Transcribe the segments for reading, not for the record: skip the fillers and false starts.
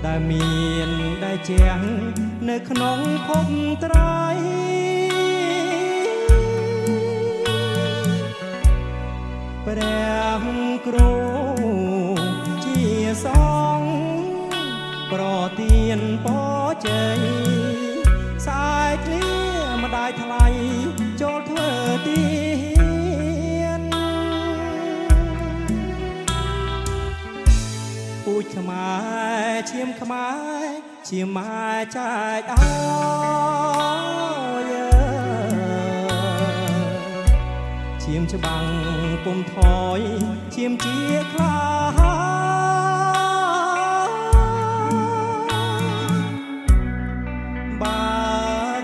ដែលមានដែលជាងនៅក្នុងភពត្រៃព្រះគ្រូជាសង្ឃប្រទានពរជ័យសាយគ្រាម្ដាយថ្លៃចូលធ្វើទានពូជខ្មែរឈាមខ្មែរឈាមម៉ែចែកអើយឈាមច្បាំងពុំថយឈាមជាខ្លាបើ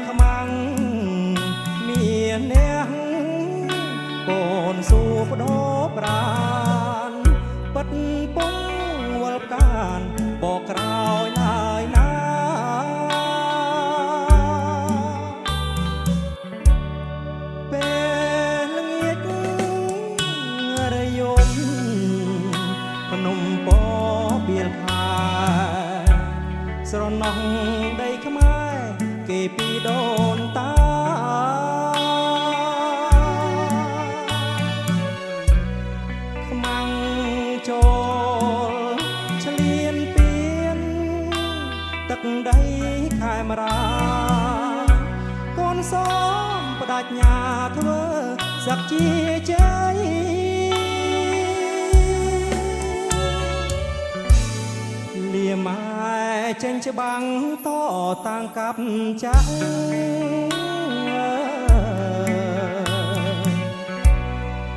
ខ្មាំងមានអ្នកកូនសួរបដោប្រានពិតពងវល់កានបកក្រោយឡើយណាពេលល្ងាចរយំភ្នំពបៀលខែស្រណោះដីខ្មែរគេពីដូនតាខ្មាំងចូលឆ្លៀនពៀនទឹកដីខេមរាកូនសមបដញ្ញាធ្វើសក្ជាជ័យលាម៉ែចេញច្បាំងតតាំងកាប់ចាក់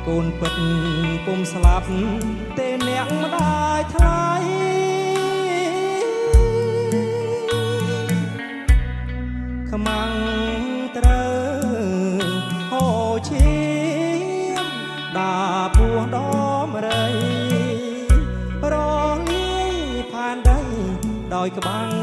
កូនពិតពុំស្លាប់ទេអ្នកម្ដាយថ្លៃខ្មាំងត្រូវហូរឈាមដាពោះដំរីរលាយផានដីដោយក្បាំង